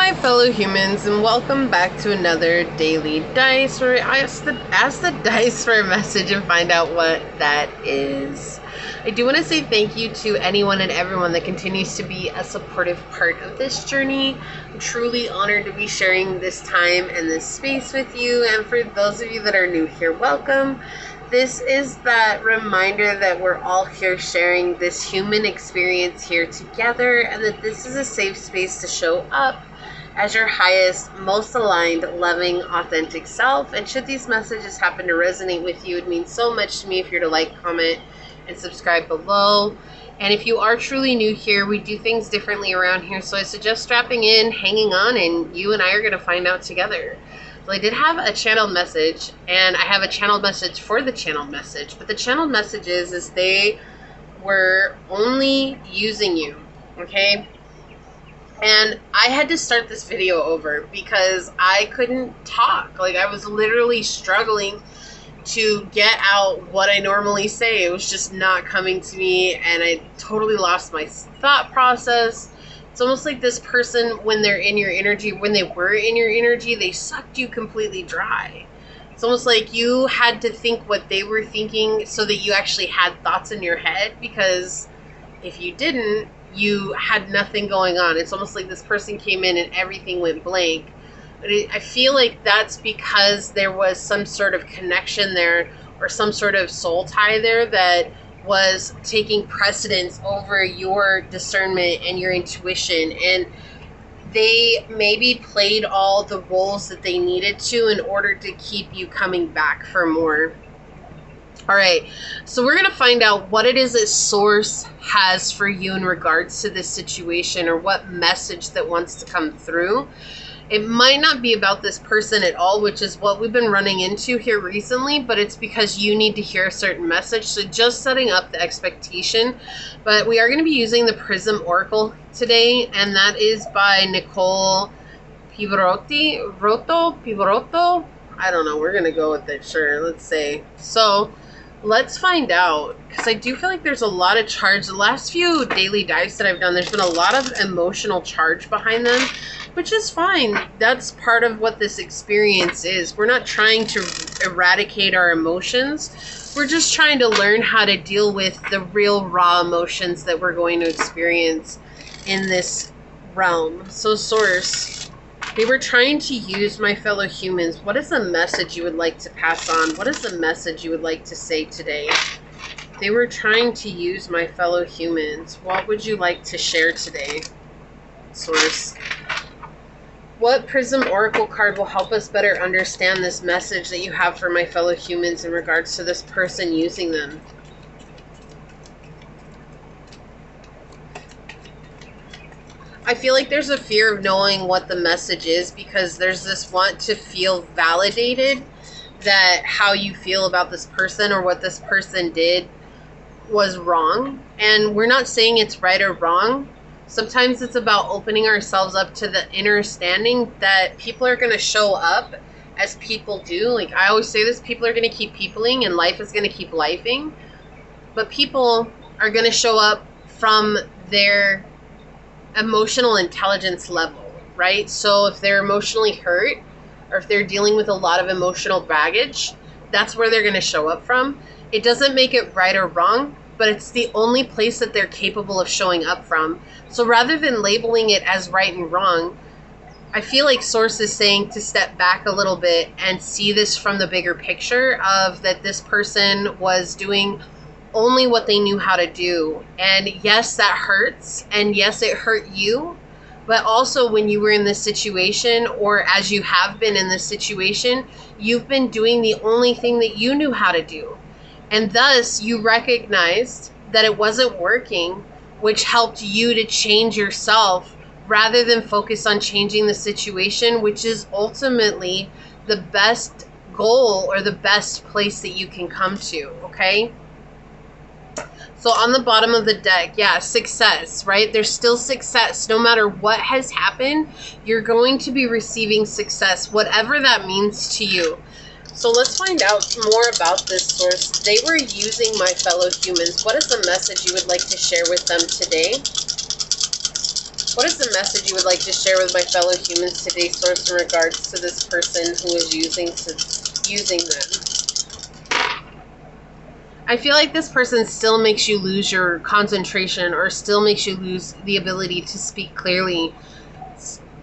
my fellow humans, and welcome back to another daily dice where I ask the dice for a message and find out what that is. I do want to say thank you to anyone and everyone that continues to be a supportive part of this journey. I'm truly honored to be sharing this time and this space with you, and for those of you that are new here, welcome. This is that reminder that we're all here sharing this human experience here together, and that this is a safe space to show up as your highest, most aligned, loving, authentic self. And should these messages happen to resonate with you, it means so much to me if you're to like, comment, and subscribe below. And if you are truly new here, we do things differently around here, so I suggest strapping in, hanging on, and you and I are going to find out together. So I did have a channeled message, and I have a channeled message for the channeled message, but the channeled message is they were only using you, okay? And I had to start this video over because I couldn't talk. Like, I was literally struggling to get out what I normally say. It was just not coming to me, and I totally lost my thought process. It's almost like this person, when they're in your energy, when they were in your energy, they sucked you completely dry. It's almost like you had to think what they were thinking so that you actually had thoughts in your head, because if you didn't, you had nothing going on. It's almost like this person came in and everything went blank. But I feel like that's because there was some sort of connection there, or some sort of soul tie there that was taking precedence over your discernment and your intuition, and they maybe played all the roles that they needed to in order to keep you coming back for more. All right, so we're going to find out what it is that Source has for you in regards to this situation, or what message that wants to come through. It might not be about this person at all, which is what we've been running into here recently, but it's because you need to hear a certain message. So just setting up the expectation. But we are going to be using the Prism Oracle today, and that is by Nicole Pivorotto. I don't know. We're going to go with it. Sure. Let's say. So let's find out, because I do feel like there's a lot of charge. The last few daily dice that I've done, there's been a lot of emotional charge behind them, which is fine. That's part of what this experience is. We're not trying to eradicate our emotions. We're just trying to learn how to deal with the real raw emotions that we're going to experience in this realm. So Source, they were trying to use my fellow humans. What is the message you would like to pass on? What is the message you would like to say today? They were trying to use my fellow humans. What would you like to share today, Source? What Prism Oracle card will help us better understand this message that you have for my fellow humans in regards to this person using them? I feel like there's a fear of knowing what the message is, because there's this want to feel validated that how you feel about this person or what this person did was wrong. And we're not saying it's right or wrong. Sometimes it's about opening ourselves up to the understanding that people are going to show up as people do. Like I always say this, people are going to keep peopling and life is going to keep lifing. But people are going to show up from their emotional intelligence level, right? So if they're emotionally hurt, or if they're dealing with a lot of emotional baggage, that's where they're going to show up from. It doesn't make it right or wrong, but it's the only place that they're capable of showing up from. So rather than labeling it as right and wrong, I feel like Source is saying to step back a little bit and see this from the bigger picture of that this person was doing only what they knew how to do. And yes, that hurts. And yes, it hurt you. But also when you were in this situation, or as you have been in this situation, you've been doing the only thing that you knew how to do. And thus you recognized that it wasn't working, which helped you to change yourself rather than focus on changing the situation, which is ultimately the best goal or the best place that you can come to, okay? So on the bottom of the deck, yeah, success, right? There's still success. No matter what has happened, you're going to be receiving success, whatever that means to you. So let's find out more about this Source. They were using my fellow humans. What is the message you would like to share with them today? What is the message you would like to share with my fellow humans today, Source, in regards to this person who is using them? I feel like this person still makes you lose your concentration, or still makes you lose the ability to speak clearly.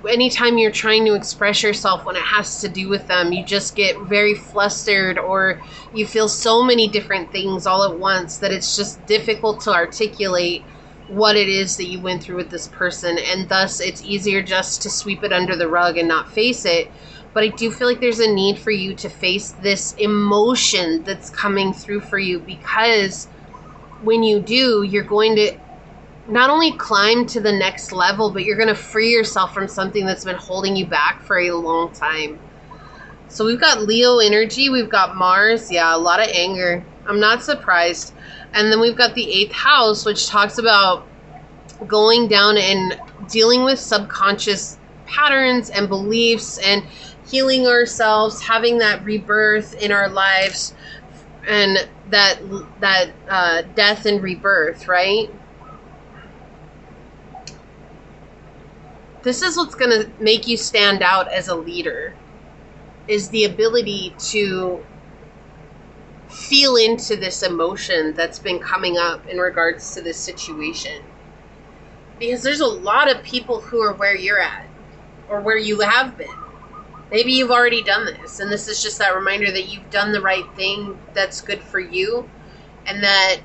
Anytime you're trying to express yourself when it has to do with them, you just get very flustered, or you feel so many different things all at once that it's just difficult to articulate what it is that you went through with this person, and thus it's easier just to sweep it under the rug and not face it. But I do feel like there's a need for you to face this emotion that's coming through for you, because when you do, you're going to not only climb to the next level, but you're going to free yourself from something that's been holding you back for a long time. So we've got Leo energy, we've got Mars, yeah, a lot of anger. I'm not surprised. And then we've got the 8th house, which talks about going down and dealing with subconscious patterns and beliefs and healing ourselves, having that rebirth in our lives, and that death and rebirth, right? This is what's going to make you stand out as a leader, is the ability to feel into this emotion that's been coming up in regards to this situation. Because there's a lot of people who are where you're at, or where you have been. Maybe you've already done this, and this is just that reminder that you've done the right thing that's good for you, and that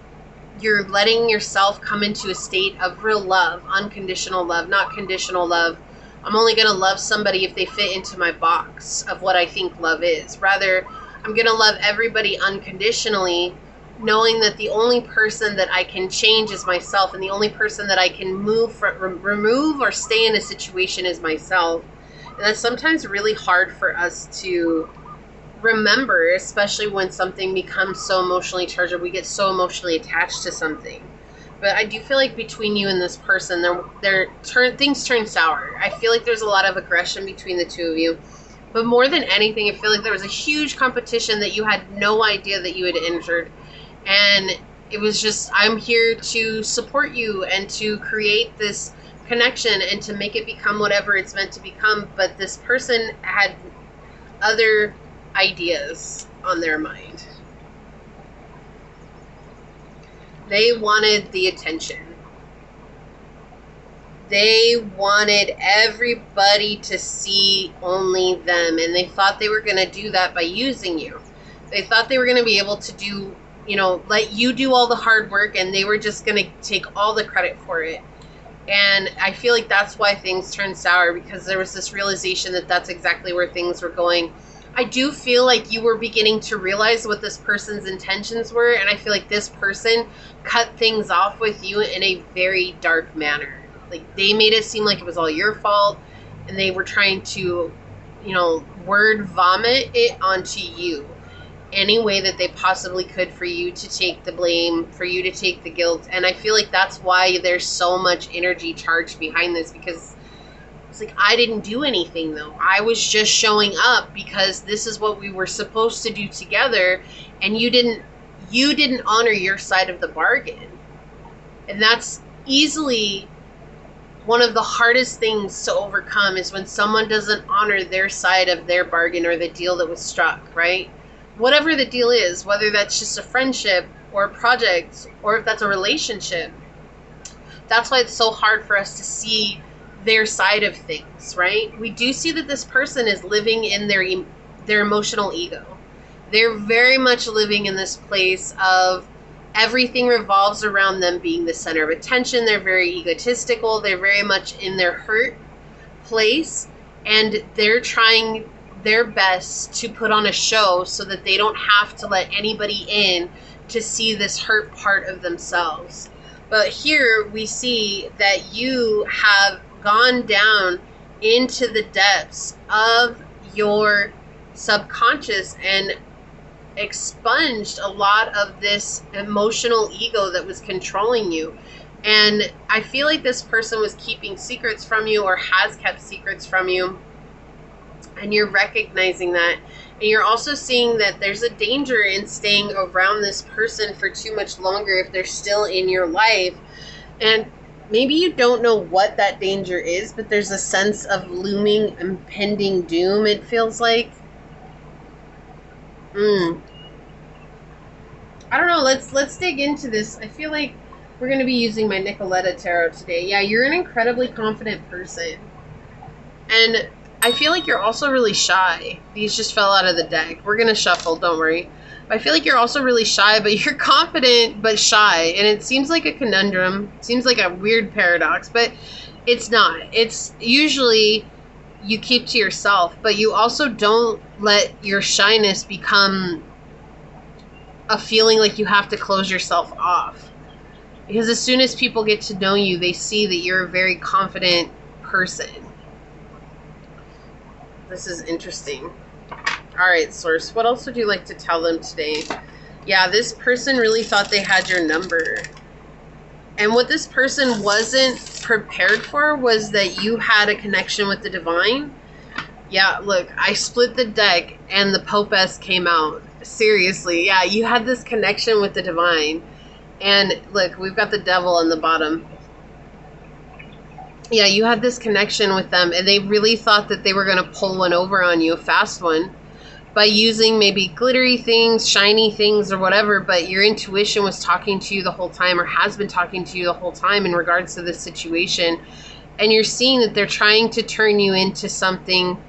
you're letting yourself come into a state of real love, unconditional love, not conditional love. I'm only going to love somebody if they fit into my box of what I think love is. Rather, I'm going to love everybody unconditionally, knowing that the only person that I can change is myself, and the only person that I can remove or stay in a situation is myself. And that's sometimes really hard for us to remember, especially when something becomes so emotionally charged, or we get so emotionally attached to something. But I do feel like between you and this person, things turn sour. I feel like there's a lot of aggression between the two of you. But more than anything, I feel like there was a huge competition that you had no idea that you had entered. And it was just, I'm here to support you and to create this connection and to make it become whatever it's meant to become. But this person had other ideas on their mind. They wanted the attention. They wanted everybody to see only them, and they thought they were going to do that by using you. They thought they were going to be able to do, let you do all the hard work, and they were just going to take all the credit for it. And I feel like that's why things turned sour, because there was this realization that that's exactly where things were going. I do feel like you were beginning to realize what this person's intentions were, and I feel like this person cut things off with you in a very dark manner. Like, they made it seem like it was all your fault, and they were trying to, word vomit it onto you any way that they possibly could, for you to take the blame, for you to take the guilt. And I feel like that's why there's so much energy charged behind this, because it's like, I didn't do anything though. I was just showing up because this is what we were supposed to do together, and you didn't honor your side of the bargain. And that's easily one of the hardest things to overcome, is when someone doesn't honor their side of their bargain or the deal that was struck, right? Whatever the deal is, whether that's just a friendship or a project, or if that's a relationship. That's why it's so hard for us to see their side of things, right? We do see that this person is living in their emotional ego. They're very much living in this place of everything revolves around them being the center of attention. They're very egotistical. They're very much in their hurt place, and they're trying their best to put on a show so that they don't have to let anybody in to see this hurt part of themselves. But here we see that you have gone down into the depths of your subconscious and expunged a lot of this emotional ego that was controlling you. And I feel like this person was keeping secrets from you, or has kept secrets from you, and you're recognizing that. And you're also seeing that there's a danger in staying around this person for too much longer if they're still in your life. And maybe you don't know what that danger is, but there's a sense of looming, impending doom, it feels like. I don't know. Let's dig into this. I feel like we're going to be using my Nicoletta Tarot today. Yeah, you're an incredibly confident person. And I feel like you're also really shy. These just fell out of the deck. We're going to shuffle, don't worry. But I feel like you're also really shy, but you're confident but shy. And it seems like a conundrum. It seems like a weird paradox, but it's not. It's usually you keep to yourself, but you also don't let your shyness become a feeling like you have to close yourself off. Because as soon as people get to know you, they see that you're a very confident person. This is interesting. All right, Source, what else would you like to tell them today? Yeah, this person really thought they had your number. And what this person wasn't prepared for was that you had a connection with the divine. Yeah, look, I split the deck and the Popess came out. Seriously, yeah, you had this connection with the divine. And look, we've got the devil on the bottom. Yeah, you had this connection with them, and they really thought that they were going to pull one over on you, a fast one, by using maybe glittery things, shiny things, or whatever, but your intuition was talking to you the whole time, or has been talking to you the whole time in regards to this situation. And you're seeing that they're trying to turn you into something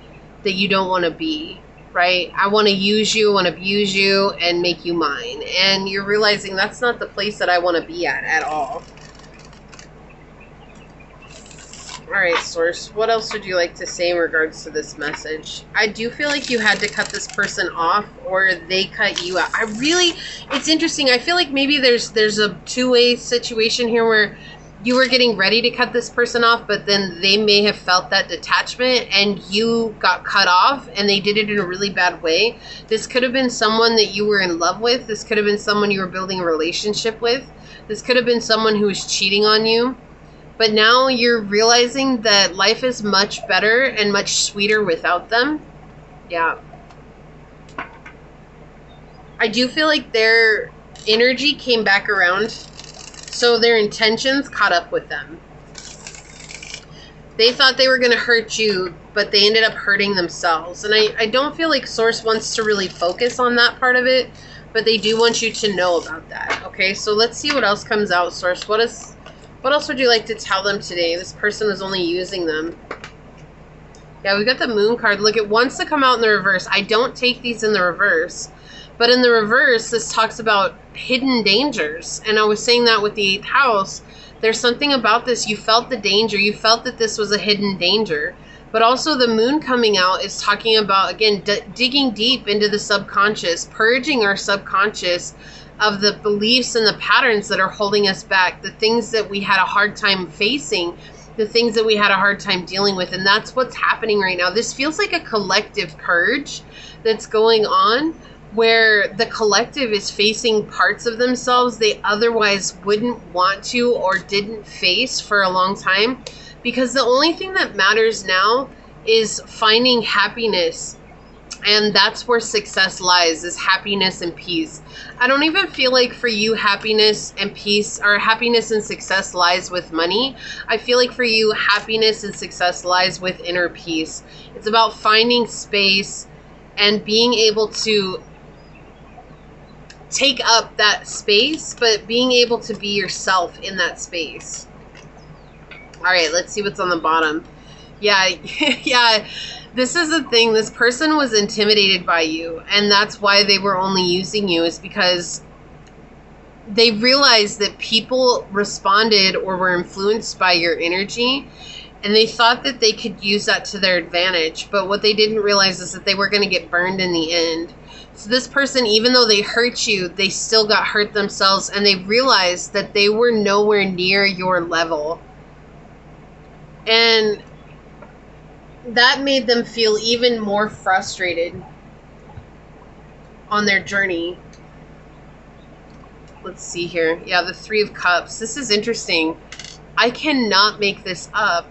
that you don't want to be, right? I want to use you, I want to abuse you, and make you mine. And you're realizing that's not the place that I want to be at all. All right, Source, what else would you like to say in regards to this message? I do feel like you had to cut this person off, or they cut you out. It's interesting. I feel like maybe there's a two-way situation here where you were getting ready to cut this person off, but then they may have felt that detachment and you got cut off, and they did it in a really bad way. This could have been someone that you were in love with. This could have been someone you were building a relationship with. This could have been someone who was cheating on you. But now you're realizing that life is much better and much sweeter without them. Yeah. I do feel like their energy came back around, so their intentions caught up with them. They thought they were going to hurt you, but they ended up hurting themselves. And I don't feel like Source wants to really focus on that part of it, but they do want you to know about that. Okay, so let's see what else comes out, Source. What else would you like to tell them today? This person is only using them. Yeah, we got the Moon card. Look, it wants to come out in the reverse. I don't take these in the reverse. But in the reverse, this talks about hidden dangers. And I was saying that with the 8th house. There's something about this. You felt the danger. You felt that this was a hidden danger. But also the Moon coming out is talking about, again, digging deep into the subconscious, purging our subconscious of the beliefs and the patterns that are holding us back, the things that we had a hard time facing, the things that we had a hard time dealing with. And that's what's happening right now. This feels like a collective purge that's going on, where the collective is facing parts of themselves they otherwise wouldn't want to or didn't face for a long time. Because the only thing that matters now is finding happiness. And that's where success lies, is happiness and peace. I don't even feel like for you happiness and peace, or happiness and success lies with money. I feel like for you happiness and success lies with inner peace. It's about finding space and being able to take up that space, but being able to be yourself in that space. All right, let's see what's on the bottom. Yeah, yeah. This is the thing. This person was intimidated by you, and that's why they were only using you, is because they realized that people responded or were influenced by your energy, and they thought that they could use that to their advantage. But what they didn't realize is that they were going to get burned in the end. So this person, even though they hurt you, they still got hurt themselves, and they realized that they were nowhere near your level. And that made them feel even more frustrated on their journey. Let's see here. Yeah, the 3 of Cups. This is interesting. I cannot make this up.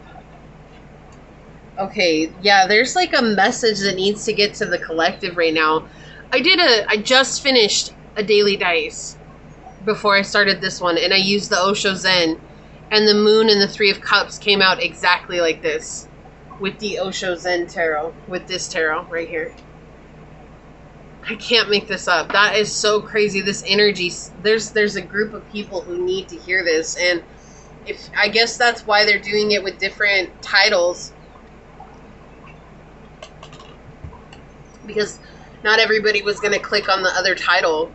Okay, yeah, there's like a message that needs to get to the collective right now. I just finished a daily dice before I started this one, and I used the Osho Zen. And the moon and the Three of Cups came out exactly like this with the Osho Zen tarot, with this tarot right here. I can't make this up. That is so crazy. This energy, there's a group of people who need to hear this, and if I guess that's why they're doing it with different titles, because not everybody was going to click on the other title.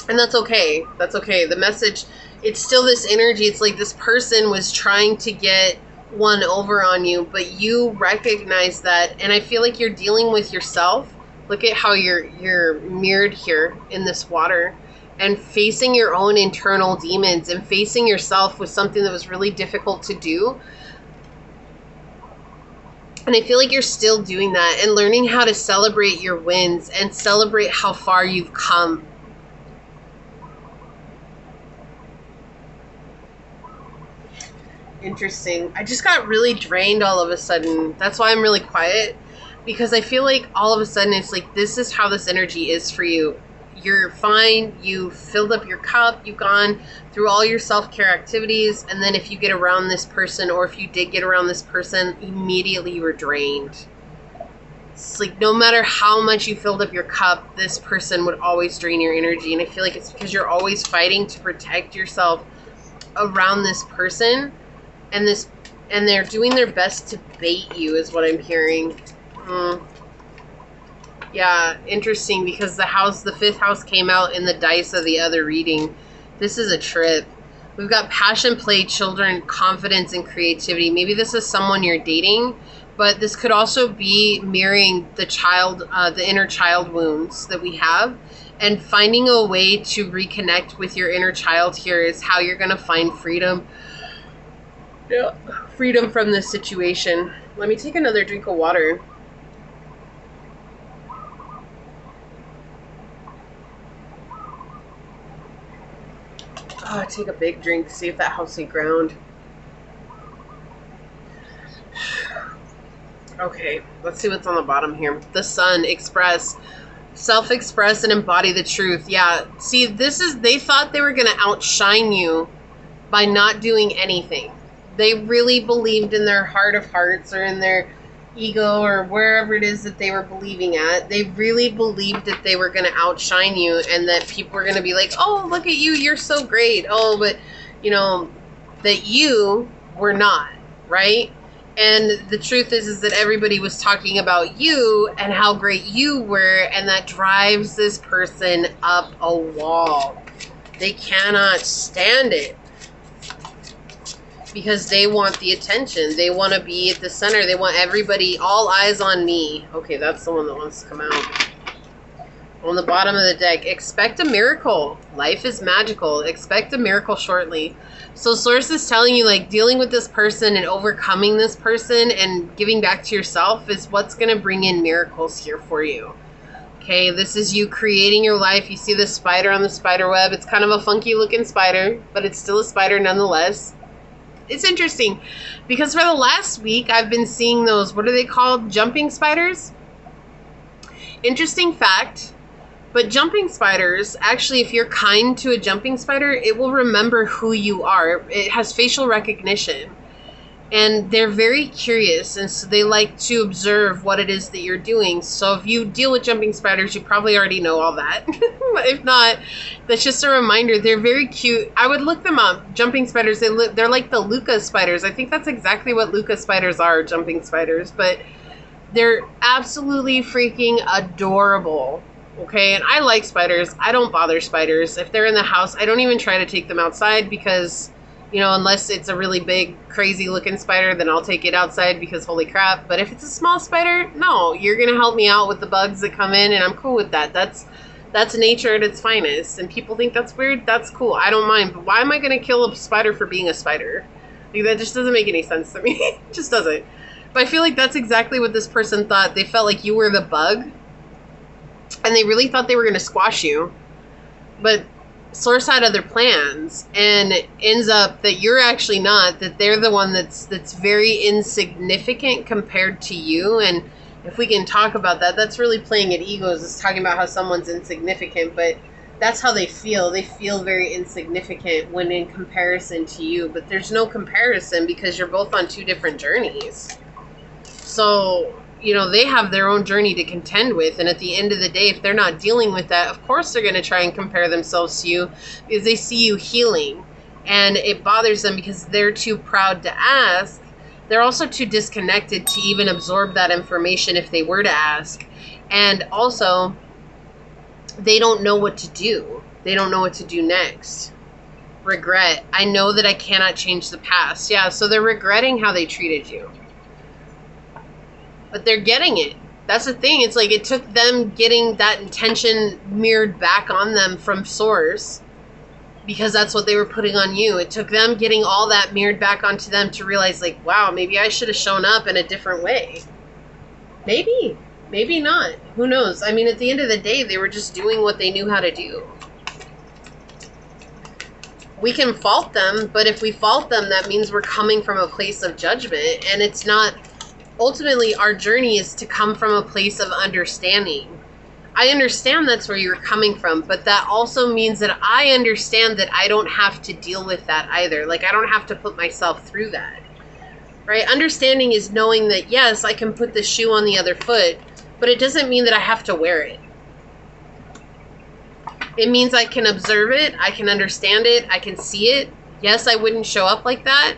And that's okay. That's okay. The message, it's still this energy. It's like this person was trying to get one over on you, but you recognize that. And I feel like you're dealing with yourself. Look at how you're mirrored here in this water, and facing your own internal demons and facing yourself was something that was really difficult to do. And I feel like you're still doing that and learning how to celebrate your wins and celebrate how far you've come. Interesting. I just got really drained all of a sudden. That's why I'm really quiet, because I feel like all of a sudden it's like, this is how this energy is for you. You're fine. You filled up your cup. You've gone through all your self-care activities. And then if you get around this person, or if you did get around this person, immediately you were drained. It's like no matter how much you filled up your cup, this person would always drain your energy. And I feel like it's because you're always fighting to protect yourself around this person. And they're doing their best to bait you is what I'm hearing. Yeah, interesting, because the fifth house came out in the dice of the other reading. This is a trip. We've got passion, play, children, confidence, and creativity. Maybe this is someone you're dating, but this could also be mirroring the child, the inner child wounds that we have. And finding a way to reconnect with your inner child here is how you're going to find freedom. Yeah, freedom from this situation. Let me take another drink of water. Oh, take a big drink, see if that helps me ground. Okay, let's see what's on the bottom here. The sun, express, self-express, and embody the truth. Yeah, see, they thought they were going to outshine you by not doing anything. They really believed in their heart of hearts, or in their ego, or wherever it is that they were believing at. They really believed that they were going to outshine you, and that people were going to be like, oh, look at you, you're so great. Oh, but, you know, that you were not, right? And the truth is that everybody was talking about you and how great you were, and that drives this person up a wall. They cannot stand it. Because they want the attention. They want to be at the center. They want everybody, all eyes on me. Okay, that's the one that wants to come out. On the bottom of the deck, expect a miracle. Life is magical. Expect a miracle shortly. So Source is telling you, like, dealing with this person and overcoming this person and giving back to yourself is what's going to bring in miracles here for you. Okay, this is you creating your life. You see the spider on the spider web. It's kind of a funky looking spider, but it's still a spider nonetheless. It's interesting because for the last week I've been seeing those, what are they called? Jumping spiders. Interesting fact, but jumping spiders, actually, if you're kind to a jumping spider, it will remember who you are. It has facial recognition, and they're very curious, and so they like to observe what it is that you're doing. So if you deal with jumping spiders, you probably already know all that. If not, that's just a reminder. They're very cute. I would look them up. Jumping spiders, they're like the Luca spiders. I think that's exactly what Luca spiders are, jumping spiders. But they're absolutely freaking adorable. Okay, and I like spiders. I don't bother spiders. If they're in the house, I don't even try to take them outside because, you know, unless it's a really big, crazy looking spider, then I'll take it outside because holy crap. But if it's a small spider, no, you're going to help me out with the bugs that come in, and I'm cool with that. That's nature at its finest. And people think that's weird. That's cool. I don't mind. But why am I going to kill a spider for being a spider? Like, that just doesn't make any sense to me. It just doesn't. But I feel like that's exactly what this person thought. They felt like you were the bug, and they really thought they were going to squash you. But Source had other plans, and it ends up that you're actually not, that they're the one that's very insignificant compared to you. And if we can talk about that, that's really playing at egos, is talking about how someone's insignificant. But That's how they feel. They feel very insignificant when in comparison to you, but there's no comparison because you're both on two different journeys. So, you know, they have their own journey to contend with, and at the end of the day, if they're not dealing with that, of course they're going to try and compare themselves to you because they see you healing, and it bothers them because they're too proud to ask. They're also too disconnected to even absorb that information if they were to ask. And also, they don't know what to do. They don't know what to do next. Regret. I know that I cannot change the past. Yeah, so they're regretting how they treated you. But they're getting it. That's the thing. It's like it took them getting that intention mirrored back on them from source, because that's what they were putting on you. It took them getting all that mirrored back onto them to realize, like, wow, maybe I should have shown up in a different way. Maybe. Maybe not. Who knows? I mean, at the end of the day, they were just doing what they knew how to do. We can fault them, but if we fault them, that means we're coming from a place of judgment, and it's not... Ultimately, our journey is to come from a place of understanding. I understand that's where you're coming from, but that also means that I understand that I don't have to deal with that either. Like, I don't have to put myself through that, right? Understanding is knowing that, yes, I can put the shoe on the other foot, but it doesn't mean that I have to wear it. It means I can observe it, I can understand it, I can see it. Yes, I wouldn't show up like that.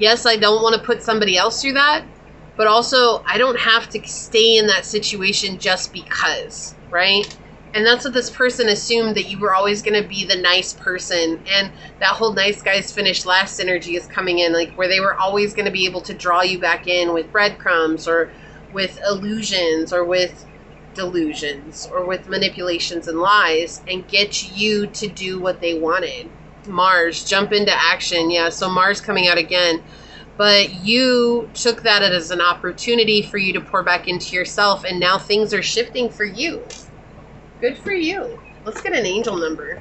Yes, I don't want to put somebody else through that. But also, I don't have to stay in that situation just because, right? And that's what this person assumed, that you were always going to be the nice person. And that whole nice guys finish last energy is coming in, like where they were always going to be able to draw you back in with breadcrumbs or with illusions or with delusions or with manipulations and lies and get you to do what they wanted. Mars, jump into action. Yeah, so Mars coming out again. But you took that as an opportunity for you to pour back into yourself, and now things are shifting for you. Good for you. Let's get an angel number.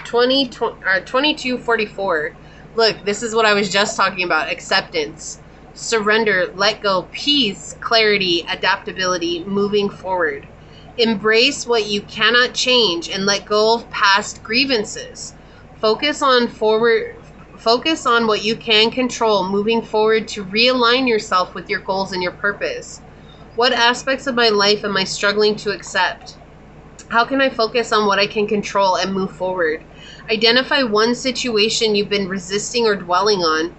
2244. Look, this is what I was just talking about. Acceptance, surrender, let go, peace, clarity, adaptability, moving forward. Embrace what you cannot change and let go of past grievances. Focus on what you can control, moving forward to realign yourself with your goals and your purpose. What aspects of my life am I struggling to accept? How can I focus on what I can control and move forward? Identify one situation you've been resisting or dwelling on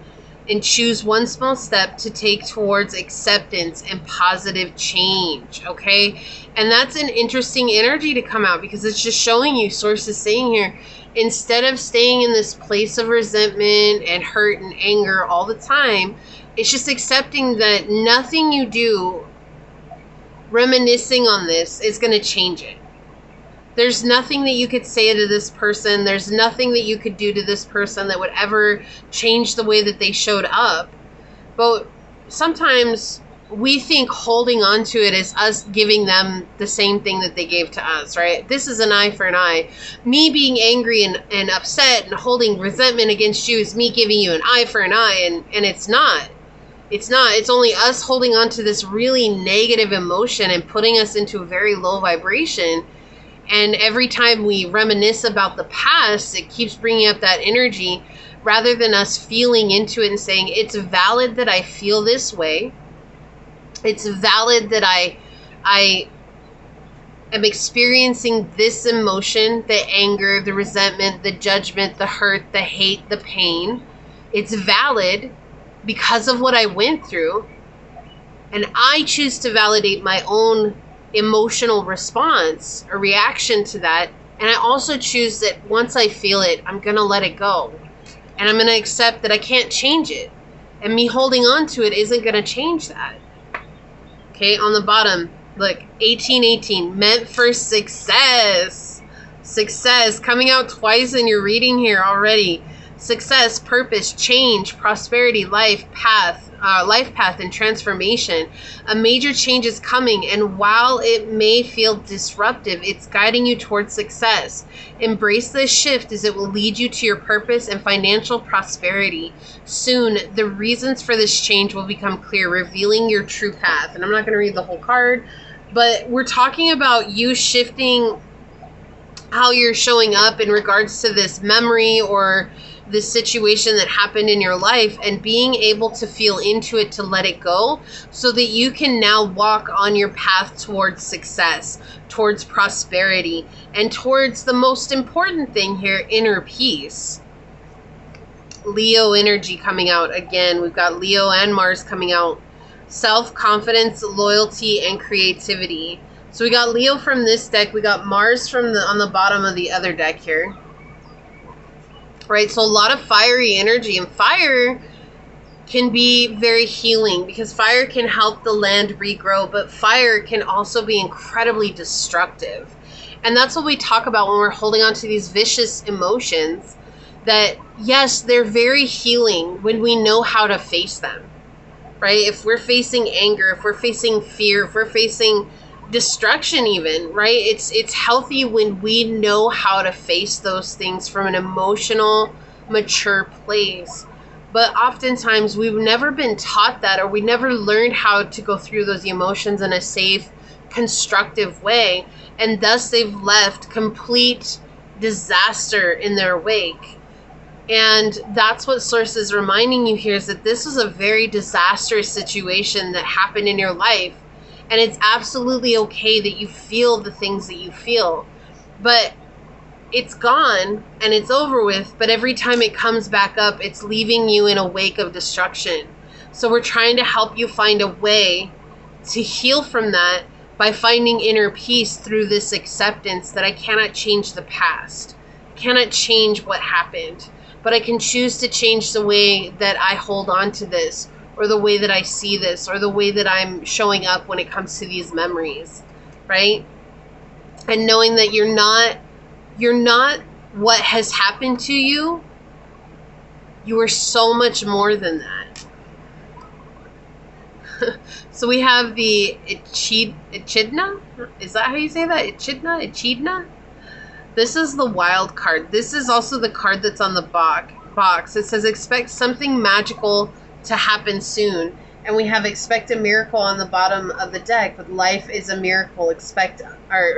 and choose one small step to take towards acceptance and positive change, okay? And that's an interesting energy to come out because it's just showing you, Source is saying here, instead of staying in this place of resentment and hurt and anger all the time, it's just accepting that nothing you do reminiscing on this is going to change it. There's nothing that you could say to this person. There's nothing that you could do to this person that would ever change the way that they showed up. But sometimes we think holding on to it is us giving them the same thing that they gave to us, right? This is an eye for an eye. Me being angry and upset and holding resentment against you is me giving you an eye for an eye, and it's not. It's not. It's only us holding on to this really negative emotion and putting us into a very low vibration. And every time we reminisce about the past, it keeps bringing up that energy rather than us feeling into it and saying, it's valid that I feel this way. It's valid that I am experiencing this emotion, the anger, the resentment, the judgment, the hurt, the hate, the pain. It's valid because of what I went through. And I choose to validate my own emotional response or reaction to that. And I also choose that once I feel it, I'm going to let it go. And I'm going to accept that I can't change it. And me holding on to it isn't going to change that. Okay, on the bottom, look, 1818, meant for success. Success, coming out twice in your reading here already. Success, purpose, change, prosperity, life path, and transformation. A major change is coming, and while it may feel disruptive, it's guiding you towards success. Embrace this shift as it will lead you to your purpose and financial prosperity. Soon, the reasons for this change will become clear, revealing your true path. And I'm not going to read the whole card, But we're talking about you shifting how you're showing up in regards to this memory or this situation that happened in your life, and being able to feel into it, to let it go, so that you can now walk on your path towards success, towards prosperity, and towards the most important thing here, inner peace. Leo energy coming out again. We've got Leo and Mars coming out. Self-confidence, loyalty, and creativity. So we got Leo from this deck. We got Mars from on the bottom of the other deck here. Right, so a lot of fiery energy, and fire can be very healing because fire can help the land regrow, but fire can also be incredibly destructive. And that's what we talk about when we're holding on to these vicious emotions, that yes, they're very healing when we know how to face them, right? If we're facing anger, if we're facing fear, if we're facing destruction even, right? It's healthy when we know how to face those things from an emotional, mature place. But oftentimes we've never been taught that, or we never learned how to go through those emotions in a safe, constructive way, and thus they've left complete disaster in their wake. And that's what Source is reminding you here, is that this was a very disastrous situation that happened in your life. And it's absolutely okay that you feel the things that you feel. But it's gone and it's over with. But every time it comes back up, it's leaving you in a wake of destruction. So we're trying to help you find a way to heal from that by finding inner peace through this acceptance that I cannot change the past. Cannot change what happened. But I can choose to change the way that I hold on to this, or the way that I see this, or the way that I'm showing up when it comes to these memories, right? And knowing that you're not what has happened to you. You are so much more than that. So we have the Echidna? Is that how you say that? Echidna? This is the wild card. This is also the card that's on the box. It says expect something magical to happen soon. And we have expect a miracle on the bottom of the deck, but life is a miracle,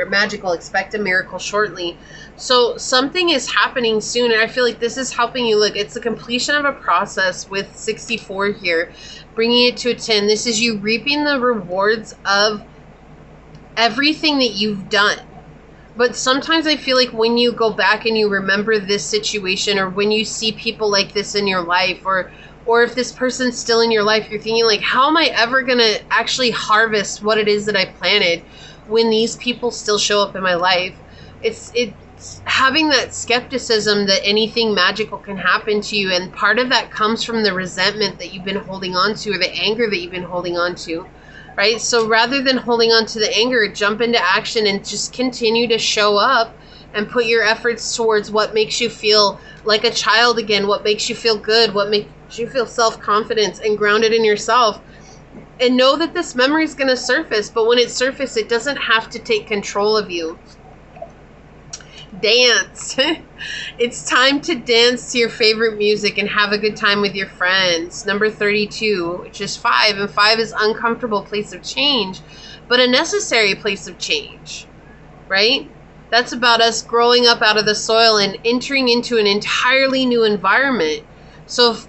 magical, expect a miracle shortly. So something is happening soon, and I feel like this is helping you. Look, it's the completion of a process with 64 here, bringing it to a 10. This is you reaping the rewards of everything that you've done. But sometimes I feel like when you go back and you remember this situation, or when you see people like this in your life, or if this person's still in your life, you're thinking like, how am I ever going to actually harvest what it is that I planted when these people still show up in my life? It's having that skepticism that anything magical can happen to you. And part of that comes from the resentment that you've been holding on to, or the anger that you've been holding on to. Right? So rather than holding on to the anger, jump into action and just continue to show up and put your efforts towards what makes you feel like a child again, what makes you feel good, what makes you feel self-confidence and grounded in yourself. And know that this memory is going to surface, but when it surfaces, it doesn't have to take control of you. Dance. It's time to dance to your favorite music and have a good time with your friends. Number 32, which is 5, and 5 is uncomfortable place of change, but a necessary place of change, right? That's about us growing up out of the soil and entering into an entirely new environment. So if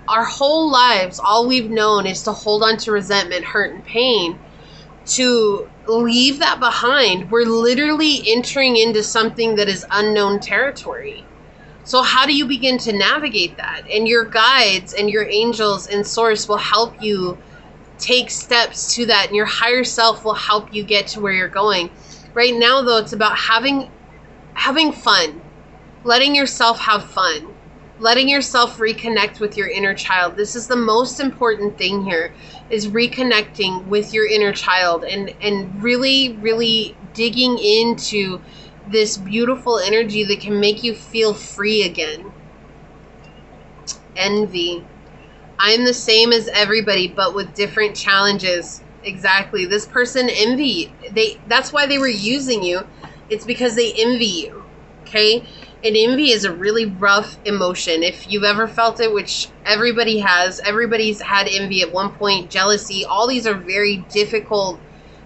our whole lives, all we've known is to hold on to resentment, hurt, and pain, to leave that behind, we're literally entering into something that is unknown territory. So how do you begin to navigate that? And your guides and your angels and source will help you take steps to that, and your higher self will help you get to where you're going. Right now, though, it's about having fun, letting yourself have fun, letting yourself reconnect with your inner child. This is the most important thing here, is reconnecting with your inner child and really, really digging into this beautiful energy that can make you feel free again. Envy. I'm the same as everybody, but with different challenges. Exactly. This person envy. That's why they were using you. It's because they envy you. Okay? And envy is a really rough emotion. If you've ever felt it, which everybody has, everybody's had envy at one point, jealousy, all these are very difficult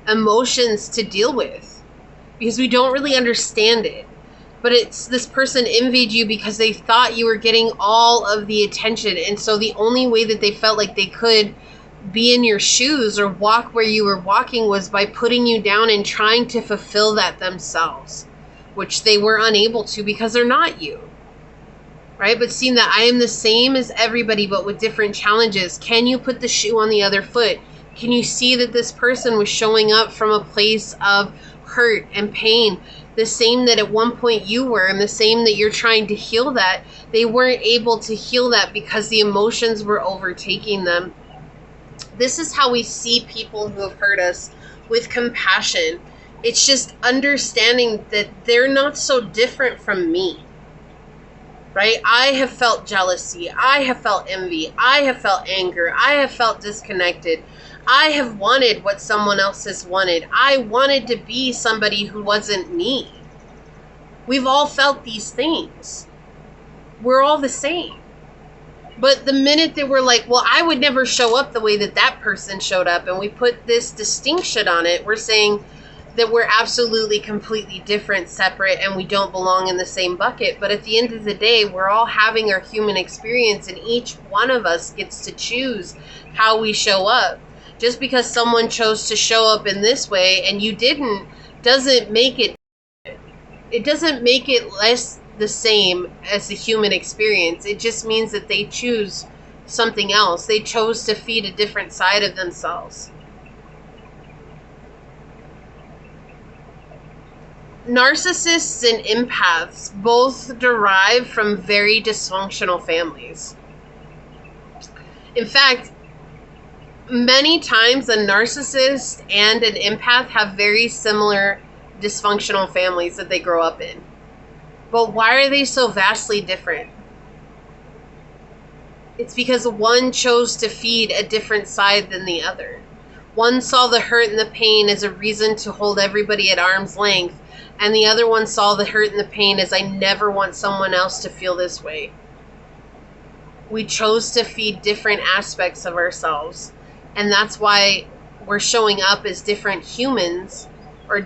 emotions to deal with because we don't really understand it. But it's this person envied you because they thought you were getting all of the attention. And so the only way that they felt like they could be in your shoes or walk where you were walking was by putting you down and trying to fulfill that themselves, which they were unable to because they're not you. Right? But seeing that I am the same as everybody, but with different challenges. Can you put the shoe on the other foot? Can you see that this person was showing up from a place of hurt and pain? The same that at one point you were, and the same that you're trying to heal that. They weren't able to heal that because the emotions were overtaking them. This is how we see people who have hurt us, with compassion. It's just understanding that they're not so different from me. Right? I have felt jealousy. I have felt envy. I have felt anger. I have felt disconnected. I have wanted what someone else has wanted. I wanted to be somebody who wasn't me. We've all felt these things. We're all the same. But the minute that we're like, well, I would never show up the way that that person showed up, and we put this distinction on it, we're saying that we're absolutely completely different, separate, and we don't belong in the same bucket. But at the end of the day, we're all having our human experience, and each one of us gets to choose how we show up. Just because someone chose to show up in this way and you didn't, doesn't make it less the same as the human experience. It just means that they choose something else. They chose to feed a different side of themselves. Narcissists and empaths both derive from very dysfunctional families. In fact, many times a narcissist and an empath have very similar dysfunctional families that they grow up in. But why are they so vastly different? It's because one chose to feed a different side than the other. One saw the hurt and the pain as a reason to hold everybody at arm's length, and the other one saw the hurt and the pain as, I never want someone else to feel this way. We chose to feed different aspects of ourselves. And that's why we're showing up as different humans, or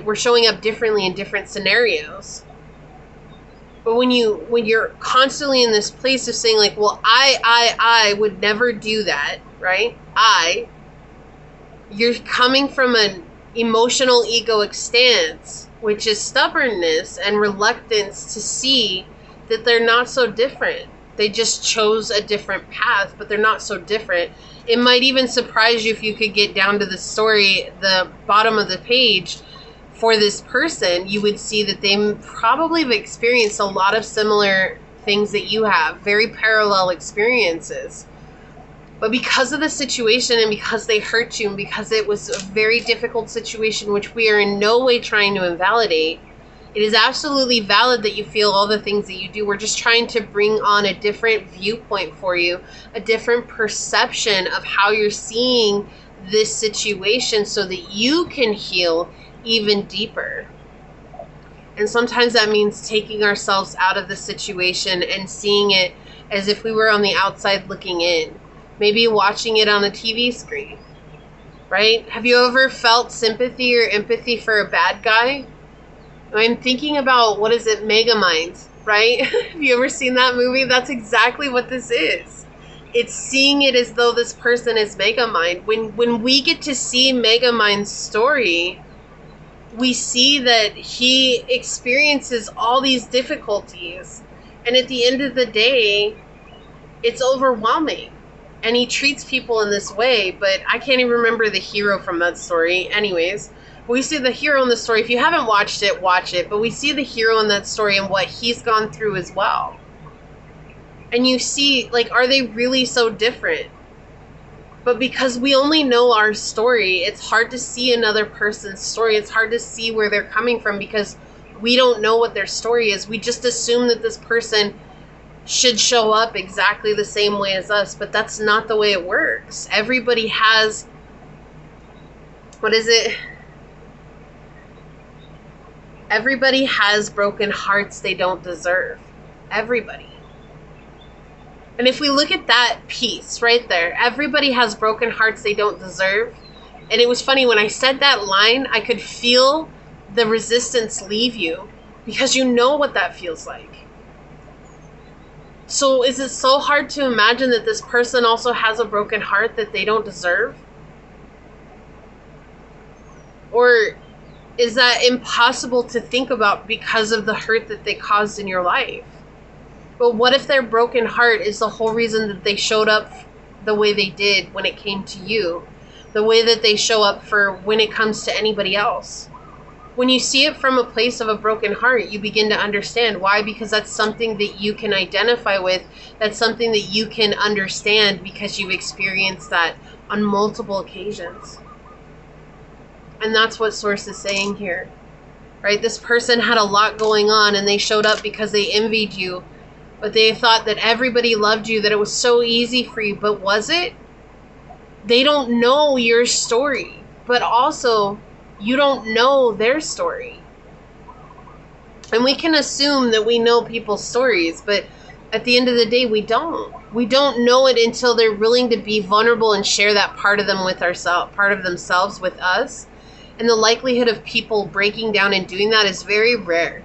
we're showing up differently in different scenarios. But when you're constantly in this place of saying like, well, I would never do that, right? You're coming from an emotional egoic stance, which is stubbornness and reluctance to see that they're not so different. They just chose a different path, but they're not so different. It might even surprise you if you could get down to the story, the bottom of the page for this person. You would see that they probably have experienced a lot of similar things that you have, very parallel experiences. But because of the situation, and because they hurt you, and because it was a very difficult situation, which we are in no way trying to invalidate, it is absolutely valid that you feel all the things that you do. We're just trying to bring on a different viewpoint for you, a different perception of how you're seeing this situation so that you can heal even deeper. And sometimes that means taking ourselves out of the situation and seeing it as if we were on the outside looking in. Maybe watching it on a TV screen, right? Have you ever felt sympathy or empathy for a bad guy? I'm thinking about, what is it, Megamind, right? Have you ever seen that movie? That's exactly what this is. It's seeing it as though this person is Megamind. When we get to see Megamind's story, we see that he experiences all these difficulties. And at the end of the day, it's overwhelming. And he treats people in this way, but I can't even remember the hero from that story. Anyways, we see the hero in the story. If you haven't watched it, watch it. But we see the hero in that story and what he's gone through as well. And you see, like, are they really so different? But because we only know our story, it's hard to see another person's story. It's hard to see where they're coming from because we don't know what their story is. We just assume that this person should show up exactly the same way as us, but that's not the way it works. Everybody has, what is it? Everybody has broken hearts they don't deserve. Everybody. And if we look at that piece right there, everybody has broken hearts they don't deserve. And it was funny, when I said that line, I could feel the resistance leave you, because you know what that feels like. So is it so hard to imagine that this person also has a broken heart that they don't deserve? Or is that impossible to think about because of the hurt that they caused in your life? But what if their broken heart is the whole reason that they showed up the way they did when it came to you? The way that they show up for when it comes to anybody else? When you see it from a place of a broken heart, you begin to understand why, because that's something that you can identify with. That's something that you can understand because you've experienced that on multiple occasions. And that's what Source is saying here, right? This person had a lot going on and they showed up because they envied you, but they thought that everybody loved you, that it was so easy for you. But was it? They don't know your story, but also you don't know their story. And we can assume that we know people's stories, but at the end of the day, we don't. We don't know it until they're willing to be vulnerable and share that part of them with ourselves, part of themselves with us. And the likelihood of people breaking down and doing that is very rare.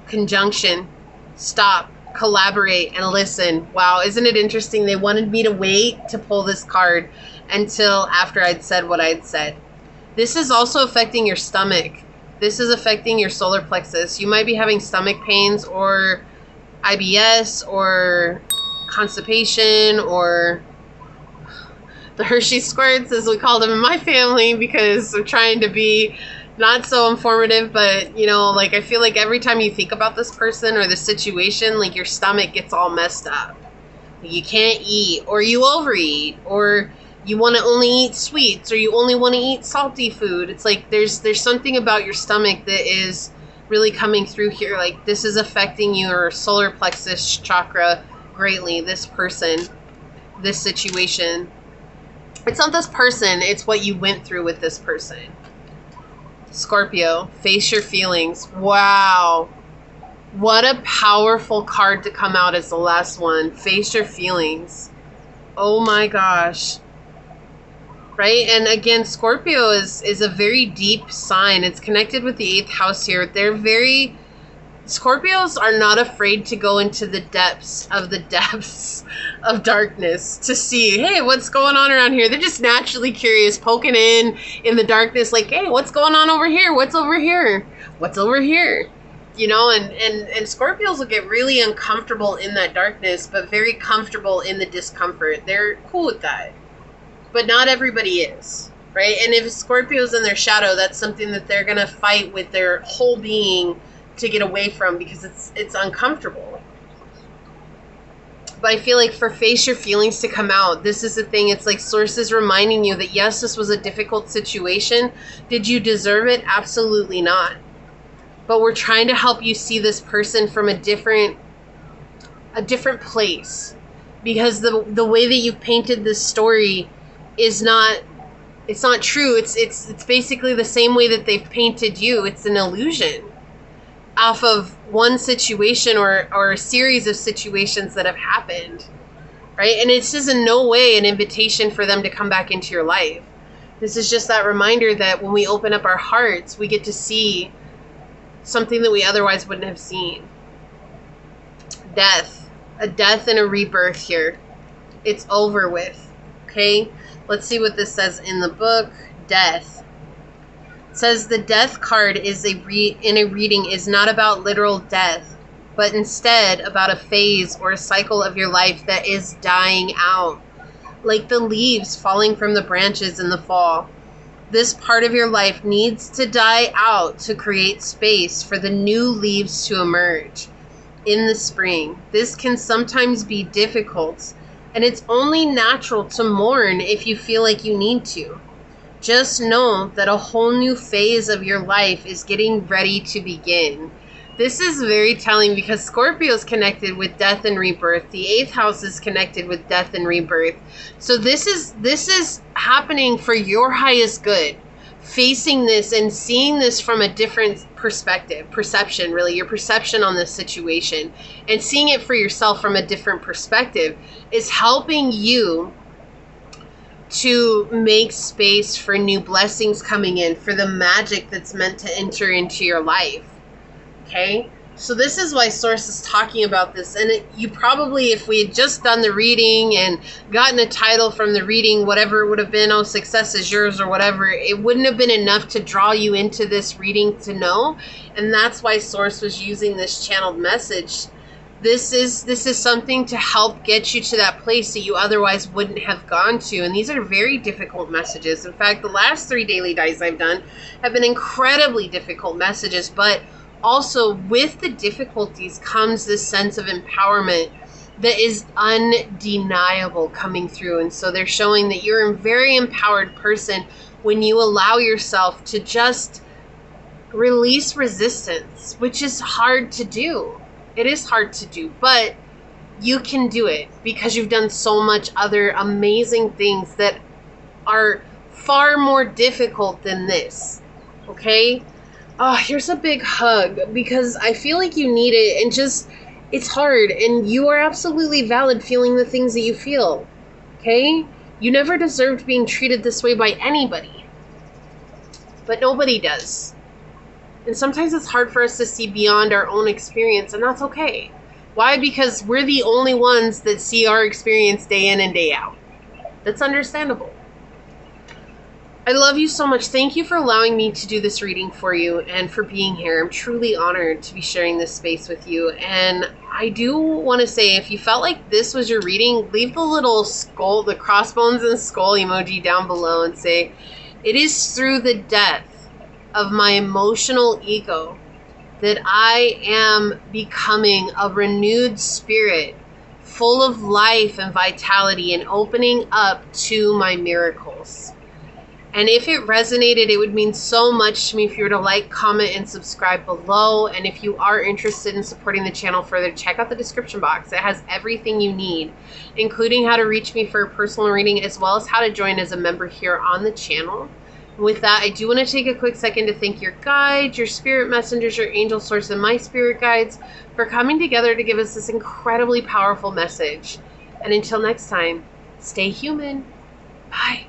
Conjunction. Stop. Collaborate and listen. Wow, isn't it interesting? They wanted me to wait to pull this card until after I'd said what I'd said. This is also affecting your stomach. This is affecting your solar plexus. You might be having stomach pains or IBS or constipation or the Hershey squirts, as we call them in my family, because we're trying to be not so informative, but you know, like I feel like every time you think about this person or the situation, like your stomach gets all messed up. You can't eat, or you overeat, or you want to only eat sweets, or you only want to eat salty food. It's like there's something about your stomach that is really coming through here. Like this is affecting your solar plexus chakra greatly. This person, this situation. It's not this person, it's what you went through with this person. Scorpio, face your feelings. Wow. What a powerful card to come out as the last one. Face your feelings. Oh my gosh. Right? And again, Scorpio is a very deep sign. It's connected with the 8th house here. Scorpios are not afraid to go into the depths of darkness to see, hey, what's going on around here? They're just naturally curious, poking in the darkness, like, hey, what's going on over here? What's over here? What's over here? You know, and Scorpios will get really uncomfortable in that darkness, but very comfortable in the discomfort. They're cool with that. But not everybody is, right? And if Scorpio's in their shadow, that's something that they're going to fight with their whole being to get away from, because it's uncomfortable. But I feel like for face your feelings to come out, this is the thing. It's like Source is reminding you that yes, this was a difficult situation. Did you deserve it? Absolutely not. But we're trying to help you see this person from a different place, because the way that you've painted this story is not, it's not true. It's basically the same way that they've painted you. It's an illusion off of one situation or a series of situations that have happened, right? And it's just in no way an invitation for them to come back into your life. This is just that reminder that when we open up our hearts, we get to see something that we otherwise wouldn't have seen. Death. A death and a rebirth here. It's over with, okay? Let's see what this says in the book. Death. Says the death card is in a reading is not about literal death, but instead about a phase or a cycle of your life that is dying out, like the leaves falling from the branches in the fall. This part of your life needs to die out to create space for the new leaves to emerge in the spring. This can sometimes be difficult, and it's only natural to mourn if you feel like you need to. Just know that a whole new phase of your life is getting ready to begin. This is very telling because Scorpio is connected with death and rebirth. The 8th house is connected with death and rebirth. So this is happening for your highest good. Facing this and seeing this from a different perception, really, your perception on this situation, and seeing it for yourself from a different perspective is helping you to make space for new blessings coming in, for the magic that's meant to enter into your life. Okay? So this is why Source is talking about this. And you probably, if we had just done the reading and gotten a title from the reading, whatever it would have been, oh, success is yours or whatever, it wouldn't have been enough to draw you into this reading to know. And that's why Source was using this channeled message. This is something to help get you to that place that you otherwise wouldn't have gone to. And these are very difficult messages. In fact, the last 3 daily dice I've done have been incredibly difficult messages, but also with the difficulties comes this sense of empowerment that is undeniable coming through. And so they're showing that you're a very empowered person when you allow yourself to just release resistance, which is hard to do. It is hard to do, but you can do it because you've done so much other amazing things that are far more difficult than this. Okay? Oh, here's a big hug because I feel like you need it, and just, it's hard, and you are absolutely valid feeling the things that you feel. Okay? You never deserved being treated this way by anybody. But nobody does. And sometimes it's hard for us to see beyond our own experience, and that's okay. Why? Because we're the only ones that see our experience day in and day out. That's understandable. I love you so much. Thank you for allowing me to do this reading for you and for being here. I'm truly honored to be sharing this space with you. And I do want to say, if you felt like this was your reading, leave the little skull, the crossbones and skull emoji down below and say, it is through the death of my emotional ego that I am becoming a renewed spirit, full of life and vitality, and opening up to my miracles. And if it resonated, it would mean so much to me if you were to like, comment, and subscribe below. And if you are interested in supporting the channel further, check out the description box. It has everything you need, including how to reach me for a personal reading, as well as how to join as a member here on the channel. With that, I do want to take a quick second to thank your guides, your spirit messengers, your angel source, and my spirit guides for coming together to give us this incredibly powerful message. And until next time, stay human. Bye.